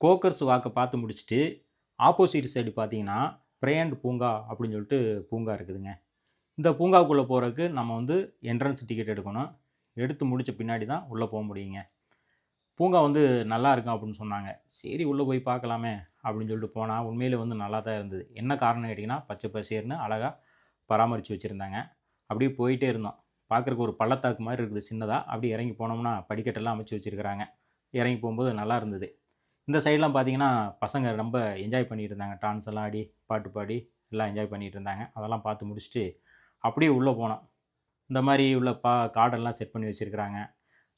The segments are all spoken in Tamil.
கோக்கர்ஸ் வாக்க பார்த்து முடிச்சுட்டு, ஆப்போசிட் சைடு பார்த்தீங்கன்னா, பிரயன்ட் பூங்கா அப்படின்னு சொல்லிட்டு பூங்கா இருக்குதுங்க. இந்த பூங்காவுக்குள்ள போறதுக்கு நம்ம வந்து என்ட்ரன்ஸ் டிக்கெட் எடுக்கணும். எடுத்து முடிச்ச பின்னாடி தான் உள்ள போ முடியுங்க. பூங்கா வந்து நல்லா இருக்கும் அப்படின்னு சொன்னாங்க. சரி உள்ள போய் பார்க்கலாமே அப்படின்னு சொல்லிட்டு போனா, உண்மையிலே வந்து நல்லா தான் இருந்தது. என்ன காரணம்னு கேட்டீங்கன்னா, பச்சை பசேல்னு அழகா பராமரிச்சு வச்சிருந்தாங்க. அப்படியே போயிட்டே இருந்தோம். பார்க்கறக்கு ஒரு பள்ளத்தாக்கு மாரி இருக்குது சின்னதா. அப்படியே இறங்கி போனோம்னா, படிக்கட்டெல்லாம் அமைச்சு வச்சிருக்கிறாங்க. இறங்கி போம்போது நல்லா இருந்தது. இந்த சைட்லாம் பார்த்தீங்கன்னா, பசங்க ரொம்ப என்ஜாய் பண்ணிட்டு இருந்தாங்க. டான்ஸ் எல்லாம் ஆடி, பாட்டு பாடி எல்லாம் என்ஜாய் பண்ணிட்டு இருந்தாங்க. அதெல்லாம் பார்த்து முடிச்சுட்டு, அப்படியே உள்ள போனோம். இந்த மாரி உள்ள கார்டெல்லாம் செட் பண்ணி வச்சிருக்கிறாங்க.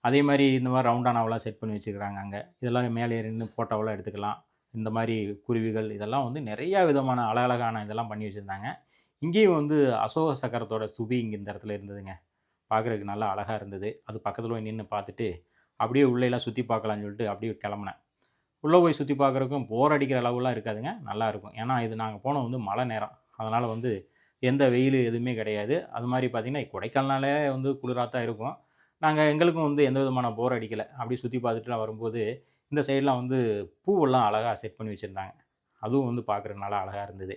அதே மாரி இந்த மாரி ரவுண்டானாவெல்லாம் செட் பண்ணி வச்சிருக்கிறாங்க அங்க. இதெல்லாம் மேலே ஏறி நின்னு ஃபோட்டோவெல்லாம் எடுத்துக்கலாம். இந்த மாரி குருவிகள் இதெல்லாம் வந்து நெறையா விதமான அழகழகான இதெல்லாம் பண்ணி வச்சிருந்தாங்க. இங்கேயும் வந்து அசோக சக்கரத்தோட ஸ்தூபி இங்க இந்த இடத்துல இருந்ததுங்க. பார்க்கறதுக்கு நல்லா அழகா இருந்தது. அது பக்கத்துல போய் நின்னு பார்த்துட்டு, அப்படியே உள்ளேலாம் சுத்தி பார்க்கலாம்னு சொல்லிட்டு அப்படியே கெளம்புனேன். உள்ள போய் சுத்தி பார்க்குறதுக்கும் போர் அடிக்கிற அளவுலாம் இருக்காதுங்க. நல்லாருக்கும். ஏன்னா, இது நாங்க போனது வந்து மழை நேரம். அதனால வந்து எந்த வெயிலு எதுவுமே கிடையாது. அது மாரி பார்த்தீங்கன்னா, கொடைக்கானலே வந்து குளிரா தான் இருக்கும். எங்களுக்கும் வந்து எந்த விதமான போர் அடிக்கல. அப்படியே சுத்தி பார்த்துட்டுலாம் வரும்போது, இந்த சைட்லாம் வந்து பூவெல்லாம் அழகா செட் பண்ணி வச்சிருந்தாங்க. அதுவும் வந்து பார்க்குறதுக்கு நல்லா அழகா இருந்தது.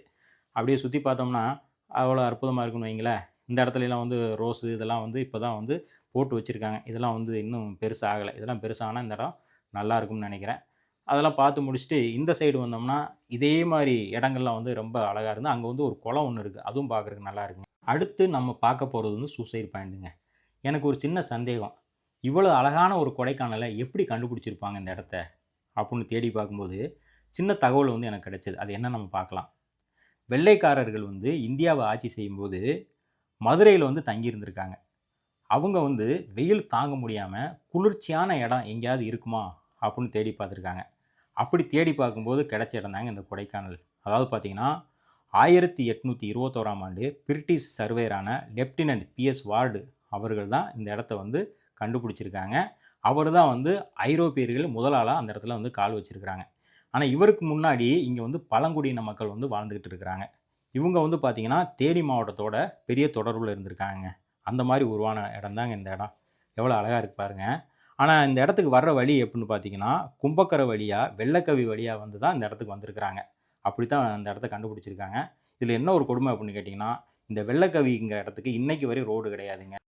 அப்படியே சுத்தி பார்த்தோம்னா, அவ்வளோ அற்புதமா இருக்குன்னு வைங்களேன். இந்த இடத்துலலாம் வந்து ரோஸு இதெல்லாம் வந்து இப்ப தான் வந்து போட்டு வச்சிருக்காங்க. இதெல்லாம் வந்து இன்னும் பெருசா ஆகல. இதெல்லாம் பெருசானா இந்த இடம் நல்லாருக்கும்னு நெனைக்கிறேன். அதெல்லாம் பார்த்து முடிச்சுட்டு, இந்த சைடு வந்தோம்னா, இதே மாரி இடங்கள்லாம் வந்து ரொம்ப அழகா இருந்து, அங்க வந்து ஒரு குளம் ஒண்ணு இருக்கு. அதுவும் பார்க்கறதுக்கு நல்லா இருக்குங்க. அடுத்து நம்ம பார்க்க போறது வந்து சூசைட் பாயிண்ட்டுங்க. எனக்கு ஒரு சின்ன சந்தேகம். இவ்வளோ அழகான ஒரு கொடைக்கானல எப்படி கண்டுபிடிச்சிருப்பாங்க இந்த இடத்த? அப்புட்ன்னு தேடி பார்க்கும்போது, சின்ன தகவல் வந்து எனக்கு கிடைச்சது. அது என்னன்னு நம்ம பார்க்கலாம். வெள்ளைக்காரர்கள் வந்து இந்தியாவ ஆட்சி செய்யும்போது, மதுரையில வந்து தங்கி இருந்திருக்காங்க. அவங்க வந்து வெயில் தாங்க முடியாம, குளிர்ச்சியான இடம் எங்கேயாவது இருக்குமா? அப்புட்ன்னு தேடி பார்த்துருக்காங்க. அப்படி தேடி பார்க்கும்போது கிடைச்ச இடம் தாங்க இந்த கொடைக்கானல். அதாவது பார்த்தீங்கன்னா, 1821ஆம் ஆண்டு பிரிட்டிஷ் சர்வேயரான லெப்டினன்ட் பி.எஸ். வார்டு அவர்கள் தான் இந்த இடத்த வந்து கண்டுபிடிச்சிருக்காங்க. அவரு தான் வந்து ஐரோப்பியர்கள் முதல் ஆளா அந்த இடத்துல வந்து கால் வச்சிருக்கிறாங்க. ஆனா, இவருக்கு முன்னாடி இங்க வந்து பழங்குடியின மக்கள் வந்து வாழ்ந்துகிட்டு இருக்கிறாங்க. இவங்க வந்து பார்த்தீங்கன்னா, தேனி மாவட்டத்தோட பெரிய தொடர்புல இருந்திருக்காங்கங்க. அந்த மாரி உருவான இடம் தாங்க இந்த இடம். எவ்வளோ அழகா இருக்கு பாருங்க. ஆனா, இந்த இடத்துக்கு வர்ற வழி எப்புட்ன்னு பார்த்தீங்கன்னா, கும்பக்கரை வழியா, வெள்ளக்கவி வழியா வந்து தான் இந்த இடத்துக்கு வந்திருக்கிறாங்க. அப்படித்தான் இந்த இடத்த கண்டுபிடிச்சிருக்காங்க. இதில என்ன ஒரு கொடுமை அப்புட்ன்னு கேட்டீங்கன்னா, இந்த வெள்ளக்கவிங்கிற இடத்துக்கு இன்னைக்கு வரையும் ரோடு கிடையாதுங்க.